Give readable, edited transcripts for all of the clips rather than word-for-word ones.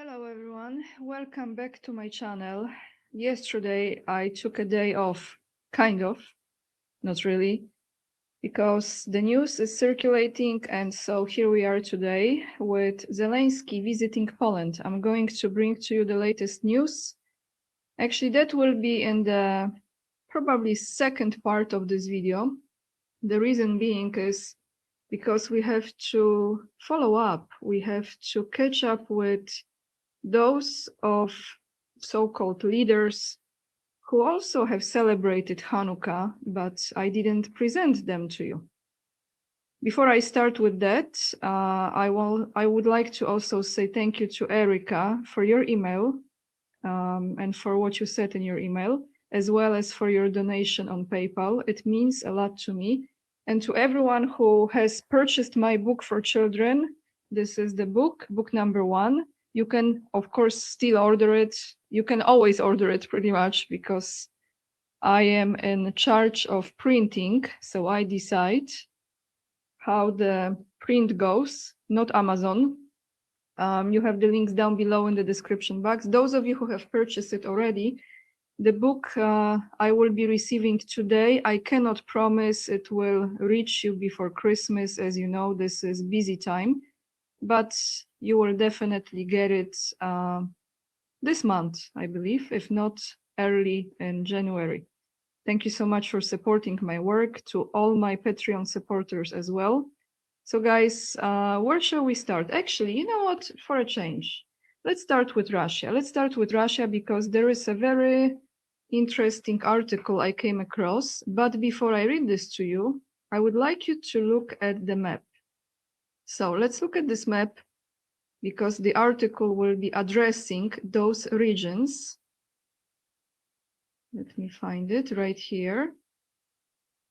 Hello everyone, welcome back to my channel. Yesterday I took a day off, kind of, not really, because the news is circulating, and so here we are today with Zelensky visiting Poland. I'm going to bring to you the latest news. Actually, that will be in the probably second part of this video. The reason being is because we have to follow up, we have to catch up with those of so-called leaders who also have celebrated Hanukkah, but I didn't present them to you. Before I start with that, I would like to also say thank you to Erica for your email and for what you said in your email, as well as for your donation on PayPal. It means a lot to me. And to everyone who has purchased my book for children, this is the book number 1. You can, of course, still order it. You can always order it pretty much because I am in charge of printing. So I decide how the print goes, not Amazon. You have the links down below in the description box. Those of you who have purchased it already, the book I will be receiving today. I cannot promise it will reach you before Christmas. As you know, this is busy time, but you will definitely get it this month, I believe, if not early in January. Thank you so much for supporting my work, to all my Patreon supporters as well. So guys, where shall we start? Actually, you know what, for a change, let's start with Russia. Let's start with Russia because there is a very interesting article I came across. But before I read this to you, I would like you to look at the map. So let's look at this map because the article will be addressing those regions. Let me find it right here.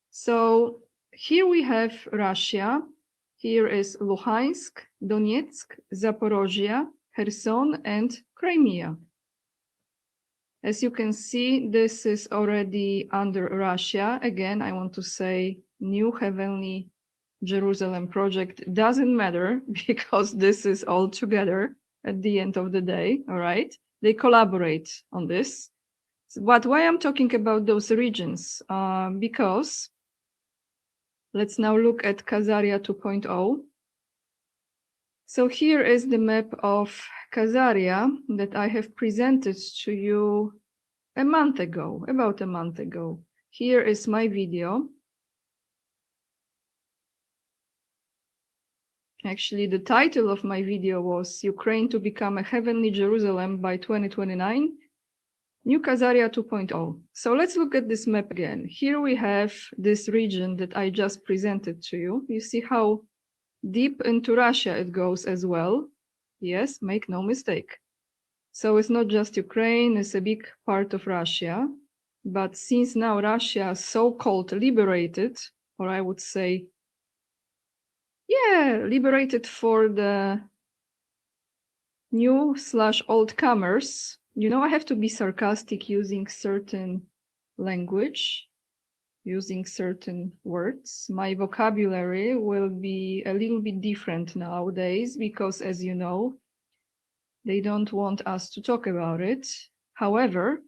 So here we have Russia. Here is Luhansk, Donetsk, Zaporozhye, Kherson, and Crimea. As you can see, this is already under Russia. Again, I want to say New Heavenly Jerusalem project doesn't matter because this is all together at the end of the day, all right? They collaborate on this. But why I'm talking about those regions? Because let's now look at Khazaria 2.0. So here is the map of Khazaria that I have presented to you a month ago, about a month ago. Here is my video. Actually, the title of my video was Ukraine to become a heavenly Jerusalem by 2029, New Khazaria 2.0. So let's look at this map again. Here we have this region that I just presented to you. You see how deep into Russia it goes as well. Yes, make no mistake. So it's not just Ukraine, it's a big part of Russia. But since now Russia is so-called liberated, or I would say, yeah, liberated for the new/old comers, you know, I have to be sarcastic using certain language, using certain words. My vocabulary will be a little bit different nowadays because, as you know, they don't want us to talk about it. However,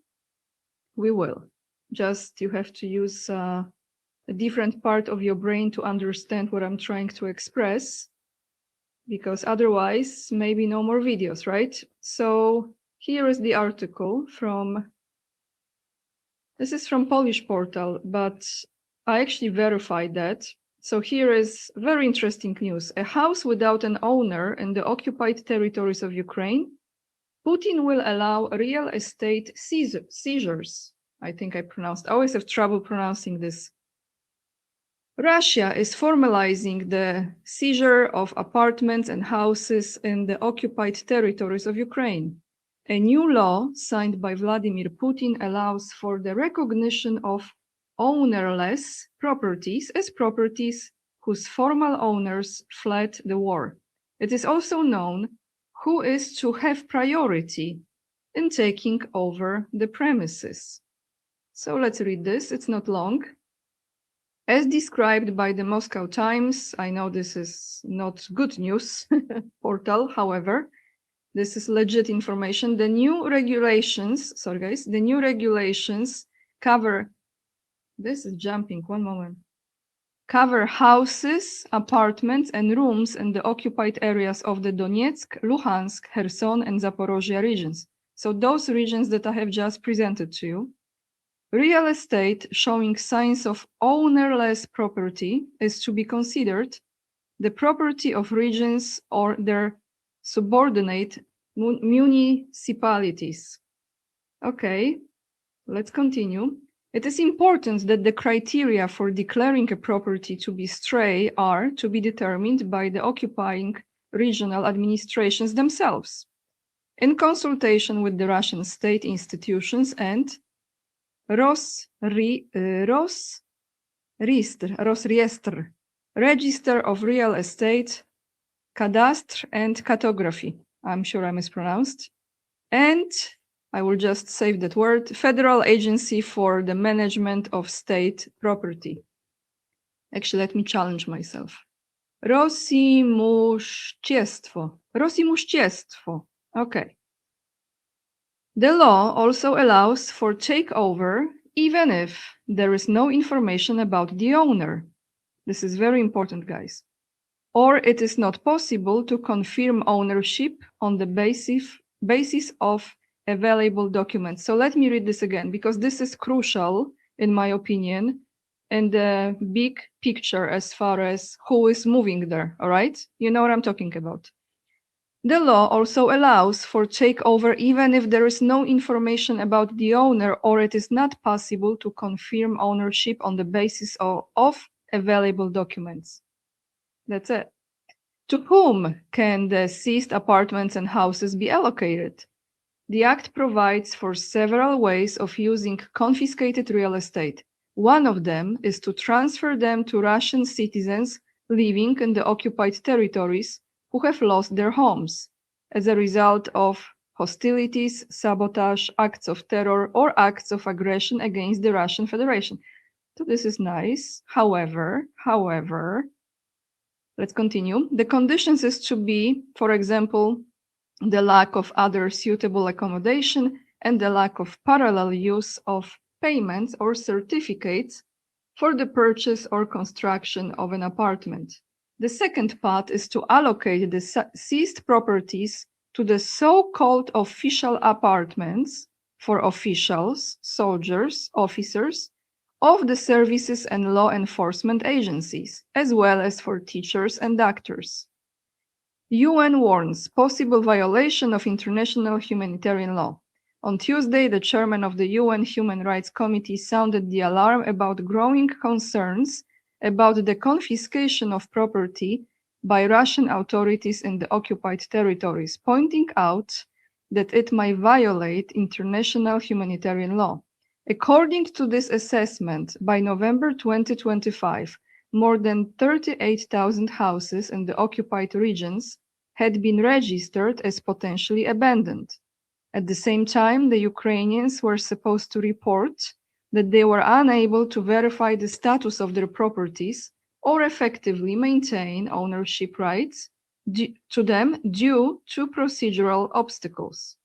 we will. Just you have to use a different part of your brain to understand what I'm trying to express, because otherwise, maybe no more videos, right? So here is the article from, this is from Polish portal, but I actually verified that. So here is very interesting news. A house without an owner in the occupied territories of Ukraine. Putin will allow real estate seizures. I think I always have trouble pronouncing this. Russia is formalizing the seizure of apartments and houses in the occupied territories of Ukraine. A new law signed by Vladimir Putin allows for the recognition of ownerless properties as properties whose formal owners fled the war. It is also known who is to have priority in taking over the premises. So let's read this, it's not long. As described by the Moscow Times, I know this is not good news portal, however, This is legit information. The new regulations, sorry guys, the new regulations cover, this is jumping, one moment, cover houses, apartments, and rooms in the occupied areas of the Donetsk, Luhansk, Kherson, and Zaporozhye regions. So those regions that I have just presented to you. Real estate showing signs of ownerless property is to be considered the property of regions or their subordinate municipalities. Okay, let's continue. It is important that the criteria for declaring a property to be stray are to be determined by the occupying regional administrations themselves, in consultation with the Russian state institutions and Rosreestr, Register of Real Estate, Cadastre and Cartography. I'm sure I mispronounced. And I will just save that word, Federal Agency for the Management of State Property. Actually, let me challenge myself. Rosimuściestwo. Okay. The law also allows for takeover even if there is no information about the owner. This is very important, guys. Or it is not possible to confirm ownership on the basis of available documents. So let me read this again, because this is crucial, in my opinion, in the big picture as far as who is moving there, all right? You know what I'm talking about. The law also allows for takeover even if there is no information about the owner or it is not possible to confirm ownership on the basis of available documents. That's it. To whom can the seized apartments and houses be allocated? The Act provides for several ways of using confiscated real estate. One of them is to transfer them to Russian citizens living in the occupied territories who have lost their homes as a result of hostilities, sabotage, acts of terror, or acts of aggression against the Russian Federation. So this is nice. However, let's continue. The conditions is to be, for example, the lack of other suitable accommodation and the lack of parallel use of payments or certificates for the purchase or construction of an apartment. The second part is to allocate the seized properties to the so-called official apartments for officials, soldiers, officers of the services and law enforcement agencies, as well as for teachers and doctors. UN warns possible violation of international humanitarian law. On Tuesday, the chairman of the UN Human Rights Committee sounded the alarm about growing concerns about the confiscation of property by Russian authorities in the occupied territories, pointing out that it might violate international humanitarian law. According to this assessment, by November 2025, more than 38,000 houses in the occupied regions had been registered as potentially abandoned. At the same time, the Ukrainians were supposed to report that they were unable to verify the status of their properties or effectively maintain ownership rights to them due to procedural obstacles.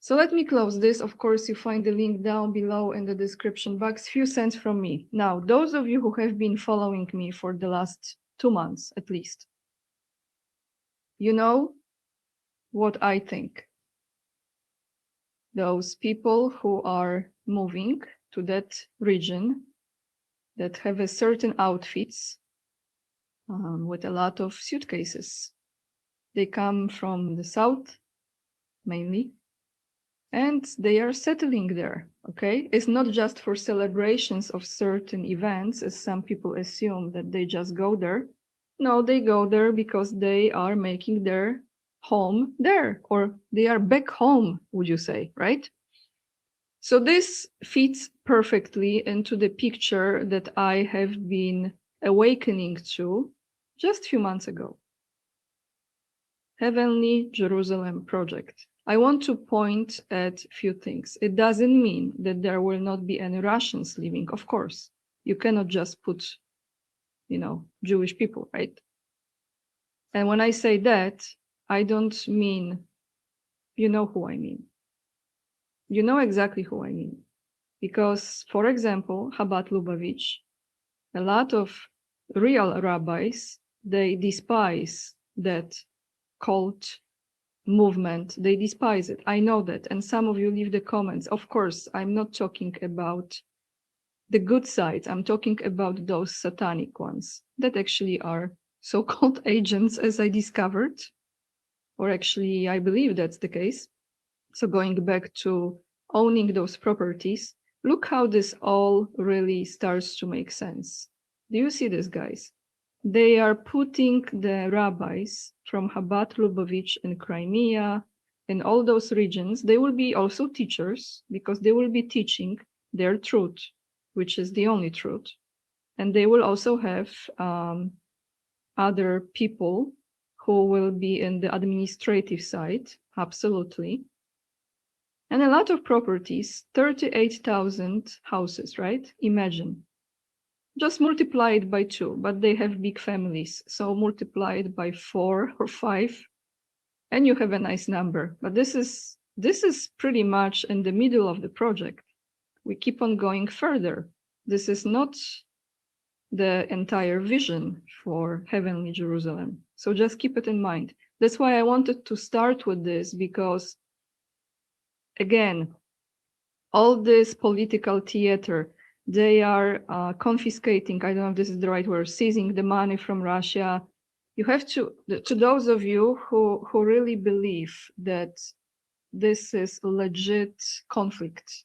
So let me close this. Of course, you find the link down below in the description box. Few cents from me. Now, those of you who have been following me for the last 2 months at least, you know what I think. Those people who are moving to that region that have a certain outfits with a lot of suitcases. They come from the south mainly, and they are settling there, okay? It's not just for celebrations of certain events, as some people assume that they just go there. No, they go there because they are making their home there, or they are back home, would you say, right? So this fits perfectly into the picture that I have been awakening to just a few months ago. Heavenly Jerusalem Project. I want to point at a few things. It doesn't mean that there will not be any Russians living, of course. You cannot just put, Jewish people, right? And when I say that, I don't mean you know who I mean. You know exactly who I mean. Because, for example, Chabad Lubavitch, a lot of real rabbis, they despise that cult movement. They despise it. I know that. And some of you leave the comments. Of course, I'm not talking about the good sides. I'm talking about those satanic ones that actually are so-called agents, as I discovered. Or actually, I believe that's the case. So going back to owning those properties, look how this all really starts to make sense. Do you see this, guys? They are putting the rabbis from Chabad Lubavitch and Crimea and all those regions. They will be also teachers because they will be teaching their truth, which is the only truth. And they will also have other people who will be in the administrative side, absolutely. And a lot of properties, 38,000 houses, right? Imagine. Just multiply it by 2, but they have big families. So multiply it by 4 or 5, and you have a nice number. But this is pretty much in the middle of the project. We keep on going further. This is not the entire vision for heavenly Jerusalem. So just keep it in mind. That's why I wanted to start with this, because again, all this political theater, they are confiscating, I don't know if this is the right word, seizing the money from Russia. You have to those of you who really believe that this is a legit conflict,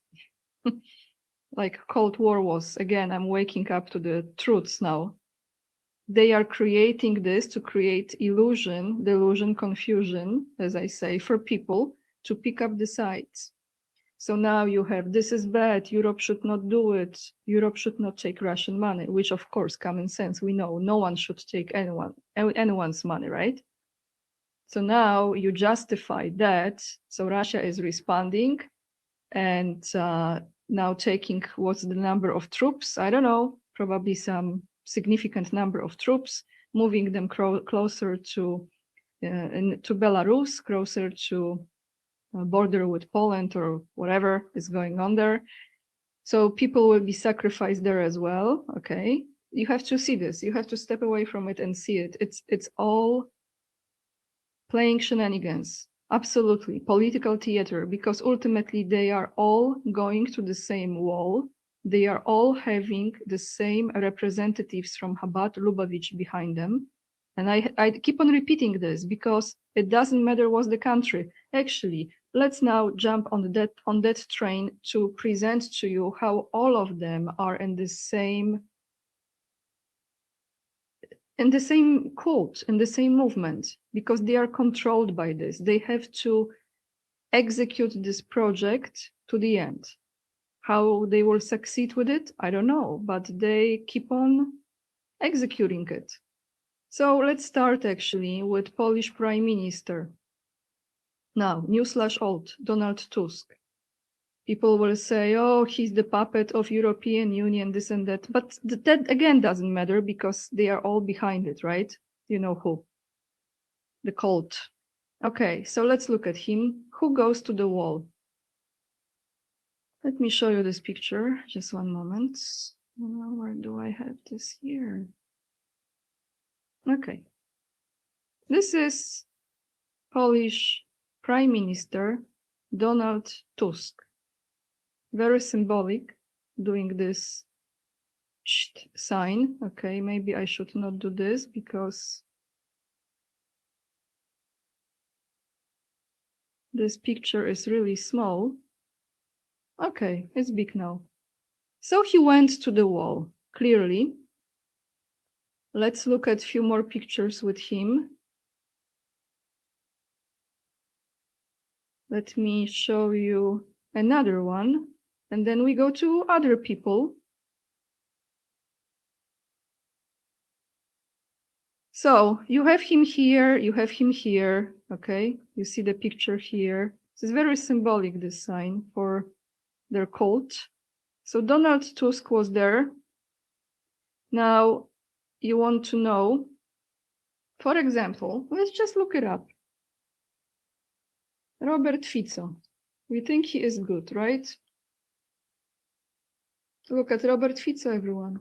like Cold War was, again, I'm waking up to the truths now. They are creating this to create illusion, delusion, confusion, as I say, for people to pick up the sides. So now you have, this is bad, Europe should not do it, Europe should not take Russian money, which of course, common sense, we know no one should take anyone's money, right? So now you justify that, so Russia is responding and now taking, what's the number of troops? I don't know, probably some significant number of troops, moving them closer to Belarus, closer to border with Poland or whatever is going on there. So people will be sacrificed there as well. Okay, you have to see this. You have to step away from it and see it. It's all playing shenanigans. Absolutely, political theater, because ultimately they are all going to the same wall. They are all having the same representatives from Chabad Lubavitch behind them. And I keep on repeating this because it doesn't matter what's the country. Actually, let's now jump on that train to present to you how all of them are in the same cult, in the same movement, because they are controlled by this. They have to execute this project to the end. How they will succeed with it, I don't know, but they keep on executing it. So let's start actually with Polish Prime Minister. Now, /alt, Donald Tusk. People will say, oh, he's the puppet of European Union, this and that. But that again doesn't matter because they are all behind it, right? You know who? The cult. Okay, so let's look at him. Who goes to the wall? Let me show you this picture. Just one moment. Where do I have this here? Okay. This is Polish Prime Minister Donald Tusk. Very symbolic, doing this sign. Okay, maybe I should not do this because this picture is really small. Okay, it's big now. So he went to the wall, clearly. Let's look at a few more pictures with him. Let me show you another one, and then we go to other people. So you have him here, you have him here, okay? You see the picture here. This is very symbolic, this sign, for their cult. So Donald Tusk was there. Now, you want to know, for example, let's just look it up. Robert Fico. We think he is good, right? Look at Robert Fico, everyone.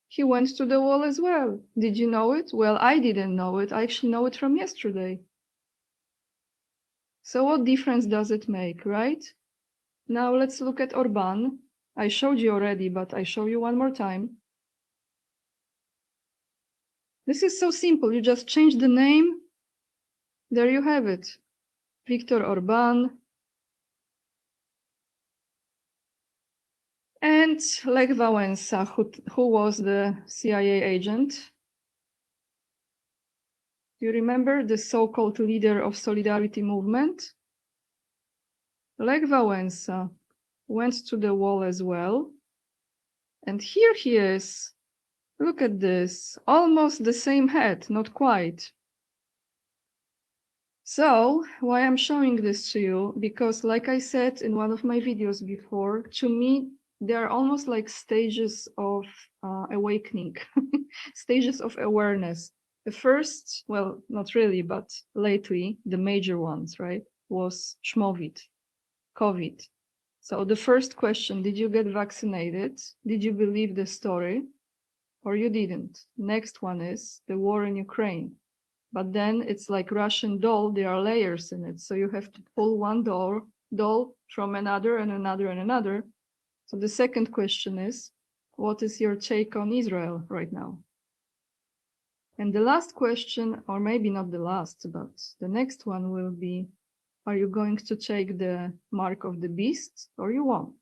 He went to the wall as well. Did you know it? Well, I didn't know it. I actually know it from yesterday. So what difference does it make, right? Now let's look at Orban. I showed you already, but I show you one more time. This is so simple. You just change the name. There you have it. Viktor Orban. And Lech Wałęsa, who was the CIA agent. You remember the so-called leader of Solidarity movement? Lech Wałęsa went to the wall as well. And here he is. Look at this. Almost the same head, not quite. So, why I'm showing this to you? Because like I said in one of my videos before, to me, they are almost like stages of awakening, stages of awareness. The first, well, not really, but lately, the major ones, right, was Schmovit, COVID. So the first question, did you get vaccinated? Did you believe the story? Or you didn't? Next one is the war in Ukraine. But then it's like Russian doll, there are layers in it. So you have to pull one doll from another and another and another. So the second question is, what is your take on Israel right now? And the last question, or maybe not the last, but the next one will be, are you going to take the mark of the beast or you won't?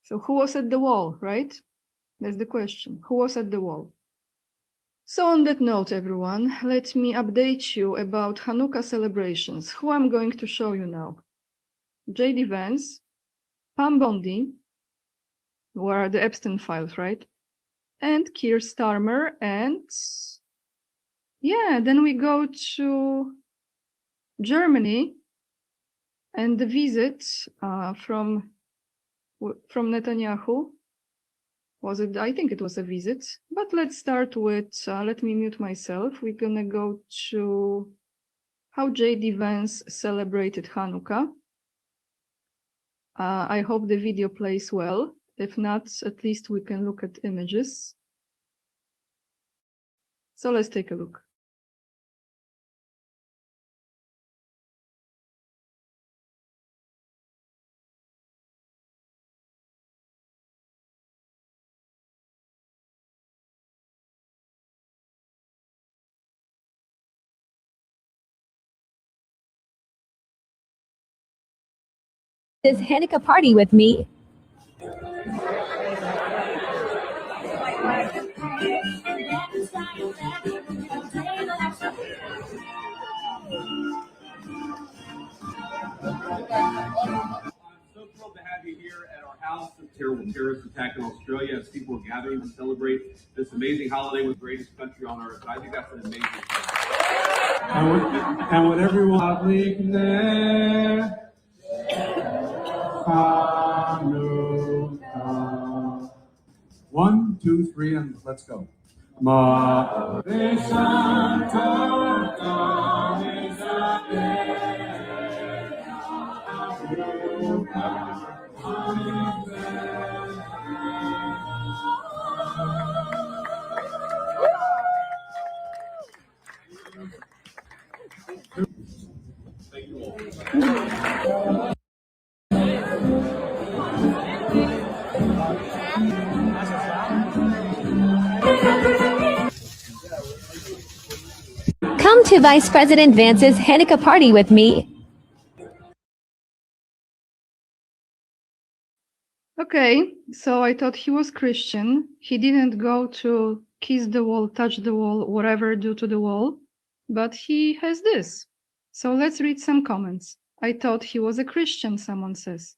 So who was at the wall, right? That's the question. Who was at the wall? So on that note, everyone, let me update you about Hanukkah celebrations. Who I'm going to show you now. J.D. Vance, PAM BONDI, who are the Epstein files, right? And Keir Starmer, and yeah, then we go to Germany and the visit from Netanyahu. Was it? I think it was a visit. But let's start with, let me mute myself. We're gonna go to how J.D. Vance celebrated Hanukkah. I hope the video plays well. If not, at least we can look at images. So let's take a look. This Hanukkah party with me. So thrilled to have you here at our house. A terrible terrorist attack in Australia as people are gathering to celebrate this amazing holiday with the greatest country on earth. I think that's an amazing thing. And with everyone, Hanukkah. 1, 2, 3, and let's go. Thank you all. Come to Vice President Vance's Hanukkah party with me. Okay, so I thought he was Christian. He didn't go to kiss the wall, touch the wall, whatever, do to the wall, but he has this. So let's read some comments. I thought he was a Christian, someone says.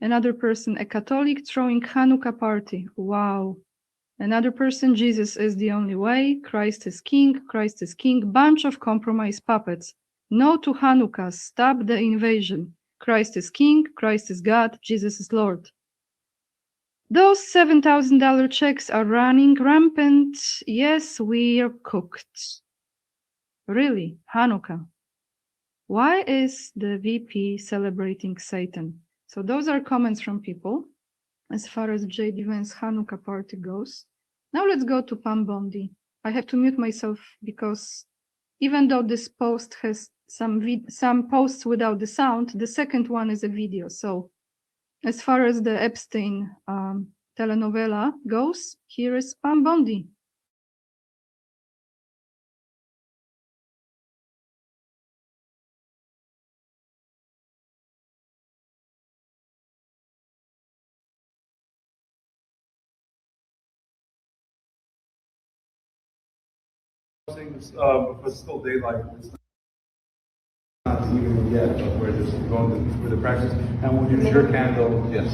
Another person, a Catholic throwing Hanukkah party. Wow. Another person, Jesus is the only way. Christ is king. Christ is king. Bunch of compromise puppets. No to Hanukkah. Stop the invasion. Christ is king. Christ is God. Jesus is Lord. Those $7,000 checks are running rampant. Yes, we are cooked. Really, Hanukkah. Why is the VP celebrating Satan? So those are comments from people as far as J.D. Vance Hanukkah party goes. Now let's go to PAM BONDI. I have to mute myself because even though this post has some posts without the sound, the second one is a video. So as far as the Epstein telenovela goes, here is PAM BONDI. Things, but still daylight. It's not evening yet, but we're just going through the practice. And we'll use your candle, yes.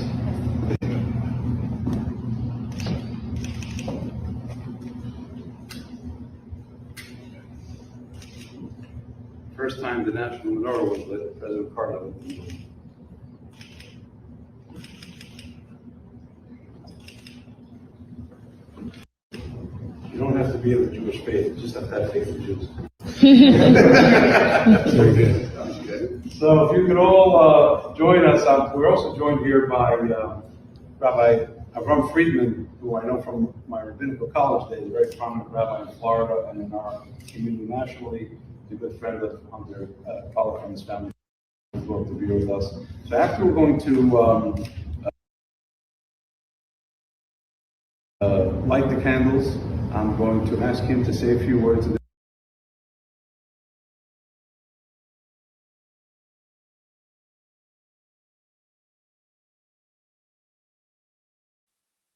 First time the national menorah was lit, President Carter. You don't have to be of the Jewish faith, you just have to have faith in Jews. Very good. Sounds good. So if you could all join us, we're also joined here by Rabbi Avram Friedman, who I know from my rabbinical college days, a very prominent rabbi in Florida and in our community nationally. He's a good friend of Hunter, Pollock and his family, as well, to be with us. So after we're going to light the candles, I'm going to ask him to say a few words.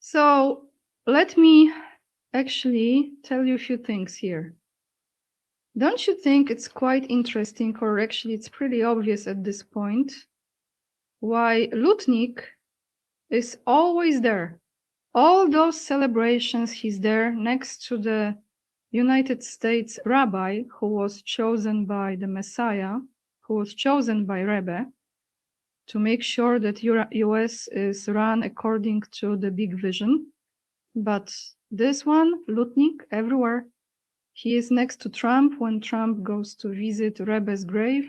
So let me actually tell you a few things here. Don't you think it's quite interesting, or actually it's pretty obvious at this point, why Lutnik is always there? All those celebrations, he's there next to the United States rabbi who was chosen by the Messiah, who was chosen by Rebbe to make sure that US is run according to the big vision. But this one, Lutnik, everywhere. He is next to Trump when Trump goes to visit Rebbe's grave.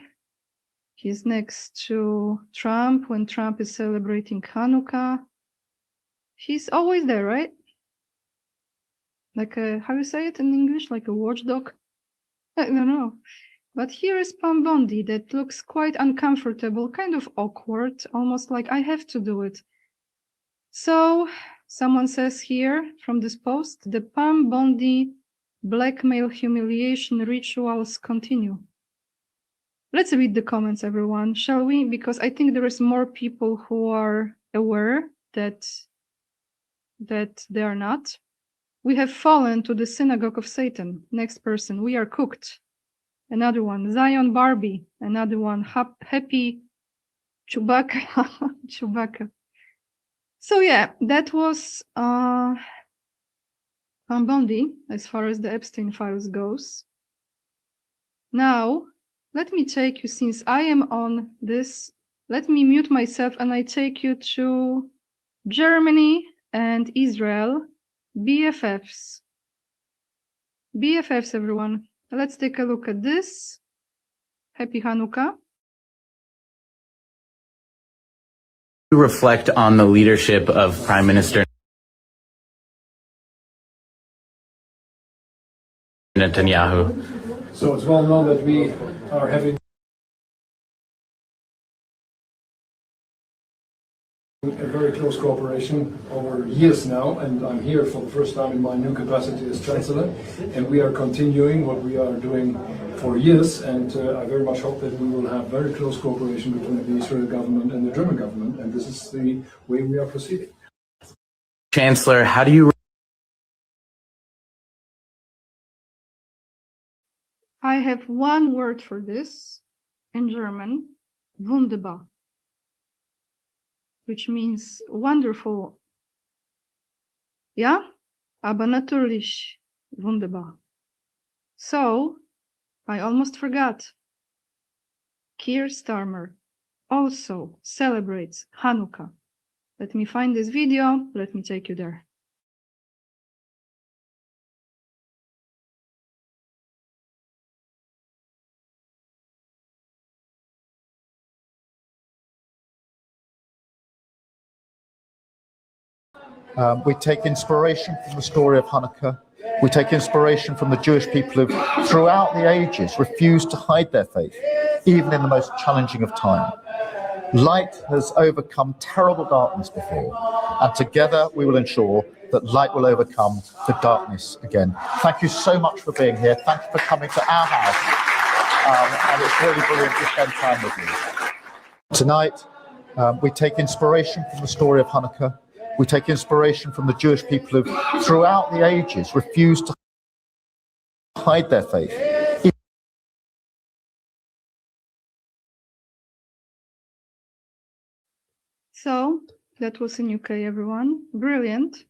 He's next to Trump when Trump is celebrating Hanukkah. He's always there, right? Like a, how you say it in English? Like a watchdog? I don't know. But here is PAM BONDI that looks quite uncomfortable, kind of awkward, almost like I have to do it. So someone says here from this post, the PAM BONDI blackmail humiliation rituals continue. Let's read the comments, everyone, shall we? Because I think there is more people who are aware that they are not. We have fallen to the synagogue of Satan. Next person, we are cooked. Another one, Zion Barbie. Another one, Happy Chewbacca. Chewbacca. So yeah, that was PAM BONDI as far as the Epstein files goes. Now, let me take you, since I am on this, let me mute myself and I take you to Germany and Israel, BFFs. BFFs, everyone. Let's take a look at this. Happy Hanukkah. Reflect on the leadership of Prime Minister Netanyahu. So it's well known that we are having a very close cooperation over years now, and I'm here for the first time in my new capacity as Chancellor, and we are continuing what we are doing for years, and I very much hope that we will have very close cooperation between the Israeli government and the German government, and this is the way we are proceeding. Chancellor, how do you... I have one word for this in German, wunderbar, which means wonderful. Ja, aber natürlich wunderbar. So, I almost forgot. Keir Starmer also celebrates Hanukkah. Let me find this video. Let me take you there. We take inspiration from the story of Hanukkah. We take inspiration from the Jewish people who, throughout the ages, refused to hide their faith, even in the most challenging of time. Light has overcome terrible darkness before, and together we will ensure that light will overcome the darkness again. Thank you so much for being here. Thank you for coming to our house. And it's really brilliant to spend time with you. Tonight, we take inspiration from the story of Hanukkah. We take inspiration from the Jewish people who, throughout the ages, refused to hide their faith. So that was in UK, everyone. Brilliant.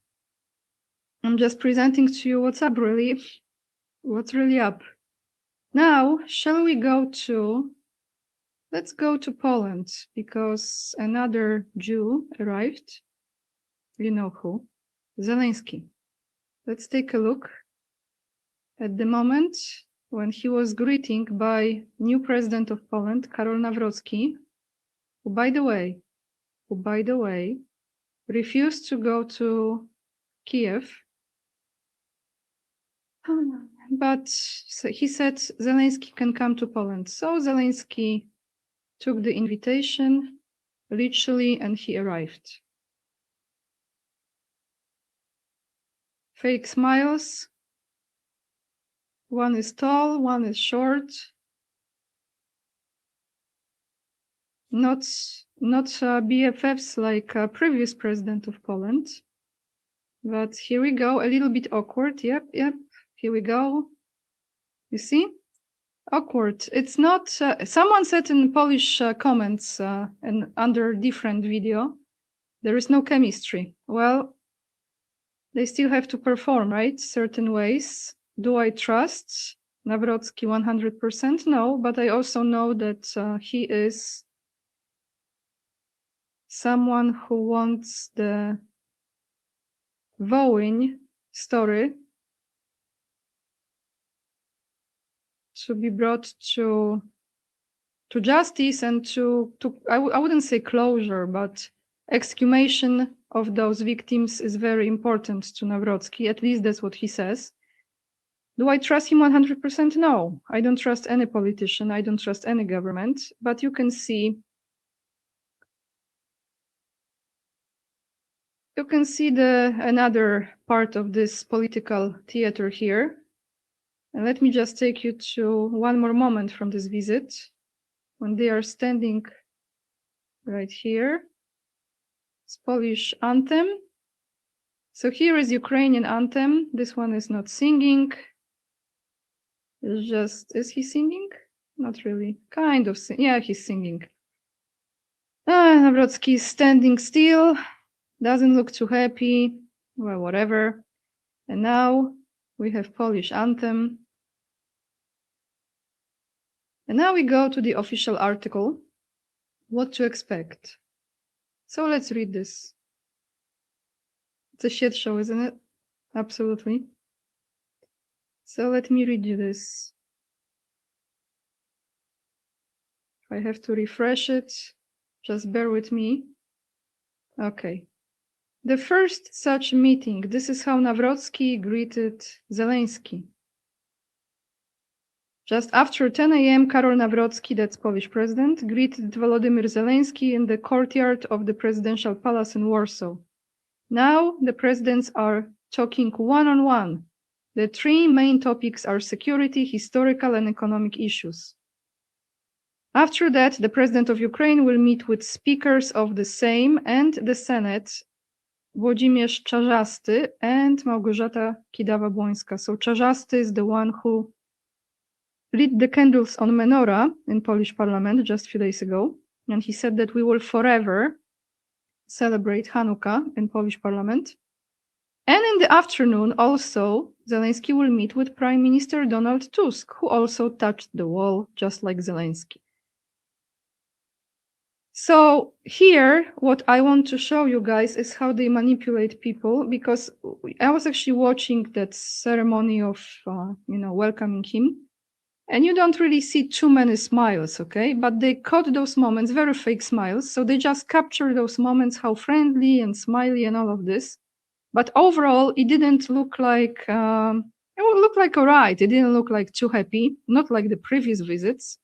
I'm just presenting to you what's up, really. What's really up. Now, shall we go to... Let's go to Poland, because another Jew arrived. You know who? Zelensky. Let's take a look at the moment when he was greeted by new president of Poland, Karol Nawrocki, who, by the way, refused to go to Kiev. But he said Zelensky can come to Poland. So Zelensky took the invitation literally and he arrived. Fake smiles. One is tall, one is short. Not BFFs like previous president of Poland. But here we go, a little bit awkward. Yep, here we go. You see? Awkward. It's not, someone said in Polish comments and under different video, there is no chemistry. Well, they still have to perform, right? Certain ways. Do I trust Nawrocki 100%? No, but I also know that he is someone who wants the Wołyń story to be brought to justice and to I wouldn't say closure, but exhumation of those victims is very important to Nawrocki. At least that's what he says. Do I trust him 100%? No, I don't trust any politician. I don't trust any government. But you can see another part of this political theater here. And let me just take you to one more moment from this visit when they are standing right here. It's Polish anthem. So here is Ukrainian anthem. This one is not singing. It's just, is he singing? Not really. Kind of, yeah, he's singing. Nawrocki is standing still. Doesn't look too happy. Well, whatever. And now we have Polish anthem. And now we go to the official article. What to expect. So let's read this. It's a shit show, isn't it? Absolutely. So let me read you this. If I have to refresh it, just bear with me. Okay. The first such meeting, this is how Nawrocki greeted Zelensky. Just after 10 a.m., Karol Nawrocki, that's Polish president, greeted Volodymyr Zelensky in the courtyard of the presidential palace in Warsaw. Now the presidents are talking one-on-one. The three main topics are security, historical, and economic issues. After that, the president of Ukraine will meet with speakers of the Sejm and the Senate, Włodzimierz Czarzasty and Małgorzata Kidawa-Błońska. So Czarzasty is the one who lit the candles on menorah in Polish parliament just a few days ago. And he said that we will forever celebrate Hanukkah in Polish parliament. And in the afternoon, also, Zelensky will meet with Prime Minister Donald Tusk, who also touched the wall, just like Zelensky. So here, what I want to show you guys is how they manipulate people, because I was actually watching that ceremony of, welcoming him. And you don't really see too many smiles, okay? But they caught those moments, very fake smiles. So they just capture those moments, how friendly and smiley and all of this. But overall, it didn't look like, it would look like all right. It didn't look like too happy, not like the previous visits.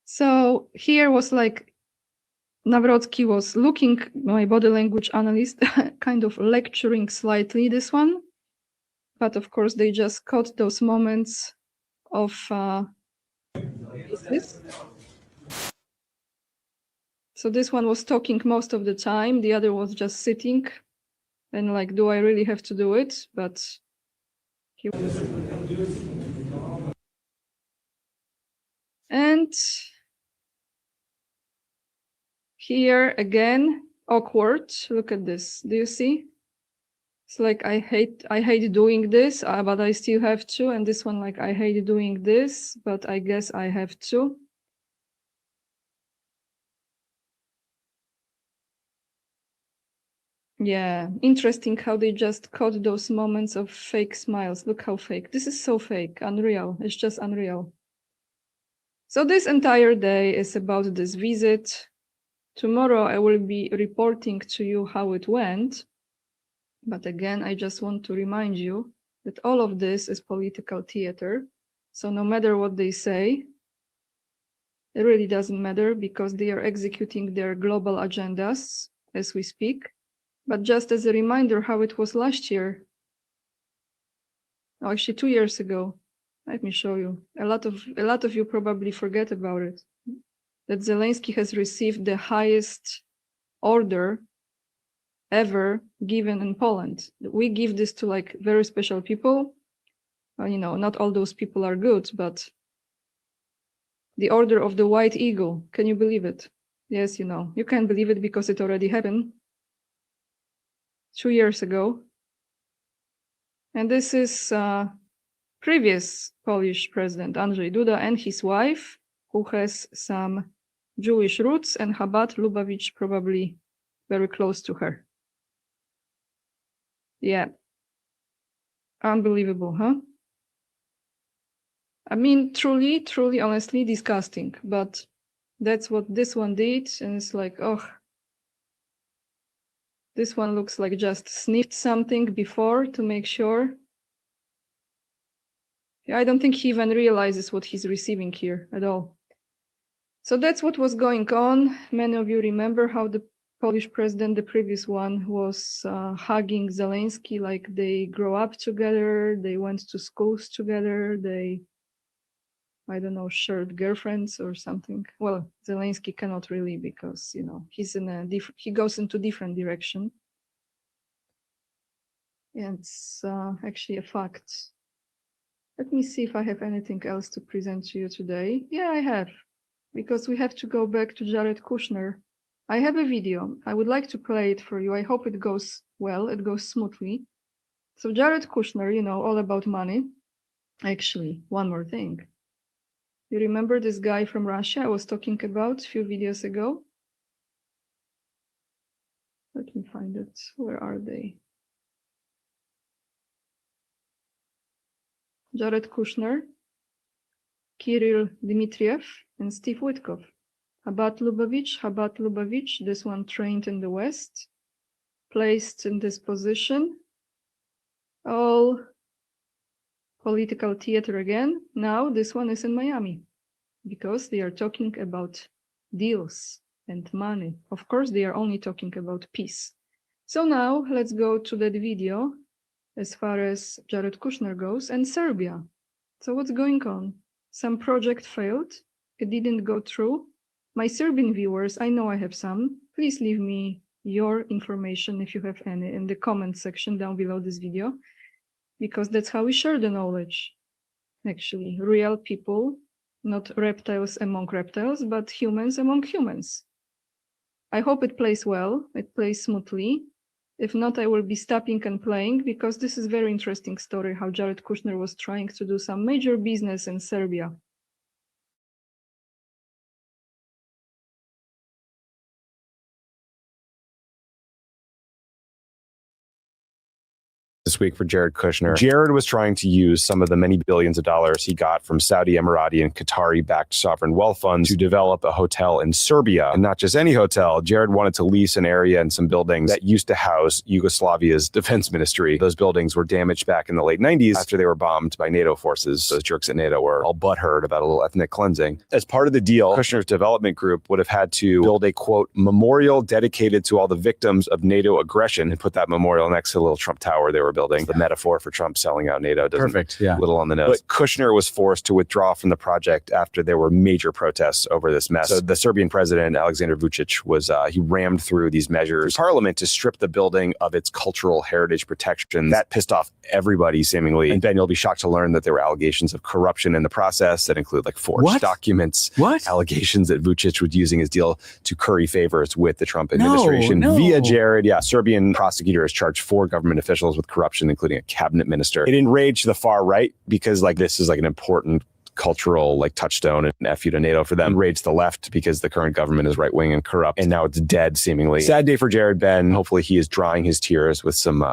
So here was like, Nawrocki was looking, my body language analyst, kind of lecturing slightly this one. But of course, they just caught those moments of this. So this one was talking most of the time. The other was just sitting and like, do I really have to do it? But he was. And here again, awkward. Look at this. Do you see? It's like I hate doing this, but I still have to. And this one, like, I hate doing this, but I guess I have to. Yeah, interesting how they just caught those moments of fake smiles. Look how fake. This is so fake, unreal. It's just unreal. So this entire day is about this visit. Tomorrow I will be reporting to you how it went. But again, I just want to remind you that all of this is political theater. So no matter what they say, it really doesn't matter because they are executing their global agendas as we speak. But just as a reminder how it was last year, actually 2 years ago, let me show you. A lot of you probably forget about it. That Zelensky has received the highest order ever given in Poland. We give this to like very special people. You know, not all those people are good, but the Order of the White Eagle. Can you believe it? Yes, you know, you can't believe it because it already happened 2 years ago. And this is previous Polish president, Andrzej Duda, and his wife, who has some Jewish roots, and Chabad Lubavitch probably very close to her. Yeah. Unbelievable, huh? I mean, truly, honestly, disgusting. But that's what this one did. And it's like, oh, this one looks like just sniffed something before to make sure. Yeah, I don't think he even realizes what he's receiving here at all. So that's what was going on. Many of you remember how the Polish president, the previous one, was hugging Zelensky, like they grow up together, they went to schools together, they, I don't know, shared girlfriends or something. Well, Zelensky cannot really because, you know, he's in a he goes into different direction. And it's actually a fact. Let me see if I have anything else to present to you today. Yeah, I have, because we have to go back to Jared Kushner. I have a video. I would like to play it for you. I hope it goes well, it goes smoothly. So Jared Kushner, you know, all about money. Actually, one more thing. You remember this guy from Russia I was talking about a few videos ago? Let me find it. Where are they? Jared Kushner, Kirill Dmitriev, and Steve Witkoff. Chabad Lubavitch, this one trained in the West, placed in this position. All political theater again. Now this one is in Miami because they are talking about deals and money. Of course, they are only talking about peace. So now let's go to that video as far as Jared Kushner goes and Serbia. So what's going on? Some project failed. It didn't go through. My Serbian viewers, I know I have some. Please leave me your information if you have any in the comment section down below this video, because that's how we share the knowledge. Actually, real people, not reptiles among reptiles, but humans among humans. I hope it plays well, it plays smoothly. If not, I will be stopping and playing because this is a very interesting story how Jared Kushner was trying to do some major business in Serbia. week for Jared Kushner. Jared was trying to use some of the many billions of dollars he got from Saudi, Emirati, and Qatari-backed sovereign wealth funds to develop a hotel in Serbia. And not just any hotel. Jared wanted to lease an area and some buildings that used to house Yugoslavia's defense ministry. Those buildings were damaged back in the late 90s after they were bombed by NATO forces. Those jerks at NATO were all butthurt about a little ethnic cleansing. As part of the deal, Kushner's development group would have had to build a, quote, memorial dedicated to all the victims of NATO aggression and put that memorial next to the little Trump tower they were building. The metaphor for Trump selling out NATO doesn't. Perfect, yeah. Little on the nose. But Kushner was forced to withdraw from the project after there were major protests over this mess. So the Serbian president, Alexander Vučić, was he rammed through these measures in parliament to strip the building of its cultural heritage protection. That pissed off everybody, seemingly. And Ben, you'll be shocked to learn that there were allegations of corruption in the process that include like forged documents, allegations that Vučić was using his deal to curry favors with the Trump administration via Jared. Yeah, Serbian prosecutor has charged 4 government officials with corruption, including a cabinet minister. It enraged the far right because like this is like an important cultural like touchstone and F you to NATO for them. Enraged the left because the current government is right wing and corrupt, and now it's dead seemingly. Sad day for Jared, Ben. Hopefully he is drying his tears with some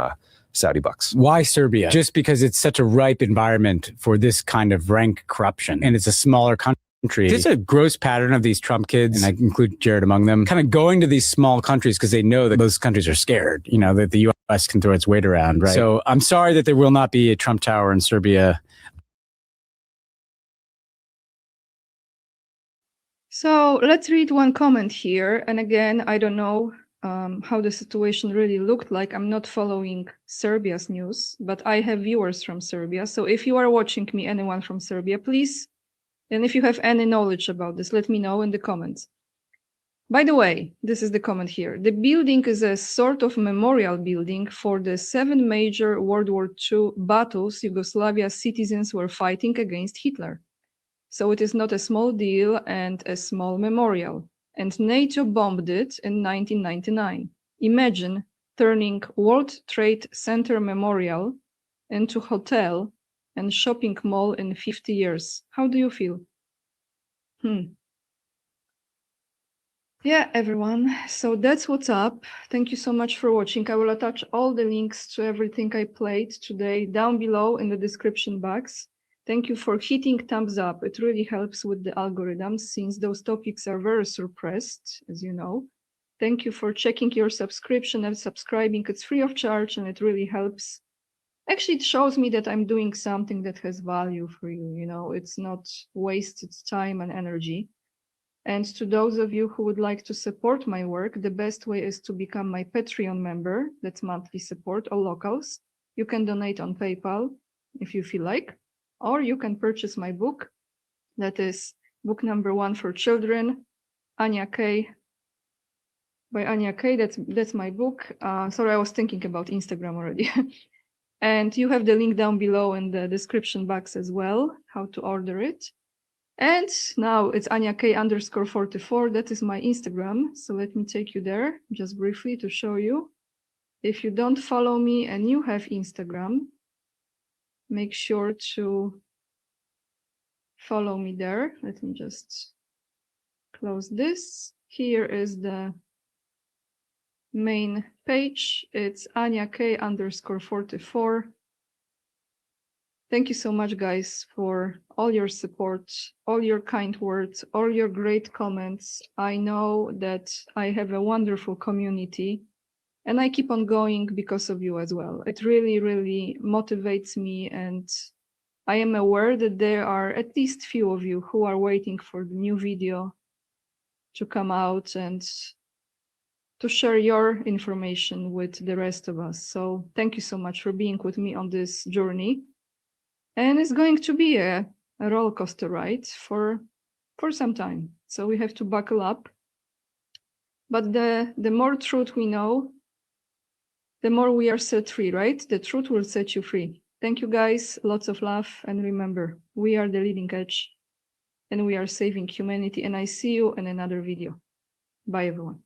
Saudi bucks. Why Serbia? Just because it's such a ripe environment for this kind of rank corruption, and it's a smaller country. It's a gross pattern of these Trump kids, and I include Jared among them, kind of going to these small countries because they know that those countries are scared, you know, that the U.S. can throw its weight around, right? So I'm sorry that there will not be a Trump Tower in Serbia. So let's read one comment here. And again, I don't know how the situation really looked like. I'm not following Serbia's news, but I have viewers from Serbia. So if you are watching me, anyone from Serbia, please, and if you have any knowledge about this, let me know in the comments. By the way, this is the comment here. The building is a sort of memorial building for the 7 major World War II battles Yugoslavia's citizens were fighting against Hitler. So it is not a small deal and a small memorial. And NATO bombed it in 1999. Imagine turning World Trade Center Memorial into hotel and shopping mall in 50 years. How do you feel? Yeah, everyone. So that's what's up. Thank you so much for watching. I will attach all the links to everything I played today down below in the description box. Thank you for hitting thumbs up. It really helps with the algorithms since those topics are very suppressed, as you know. Thank you for checking your subscription and subscribing. It's free of charge and it really helps. Actually, it shows me that I'm doing something that has value for you. You know, it's not wasted time and energy. And to those of you who would like to support my work, the best way is to become my Patreon member. That's monthly support, all locals. You can donate on PayPal if you feel like, or you can purchase my book. That is book number 1 for children, Anya K. By Anya K. That's my book. Sorry, I was thinking about Instagram already. And you have the link down below in the description box as well, how to order it. And now it's Anya K _44. That is my Instagram. So let me take you there just briefly to show you. If you don't follow me and you have Instagram, make sure to follow me there. Let me just close this. Here is the main page. It's Anya K _44. Thank you so much, guys, for all your support, all your kind words, all your great comments. I know that I have a wonderful community and I keep on going because of you as well. It really, really motivates me, and I am aware that there are at least few of you who are waiting for the new video to come out and to share your information with the rest of us. So thank you so much for being with me on this journey. And it's going to be a roller coaster ride for some time. So we have to buckle up. But the more truth we know, the more we are set free, right? The truth will set you free. Thank you, guys. Lots of love. And remember, we are the leading edge and we are saving humanity. And I see you in another video. Bye, everyone.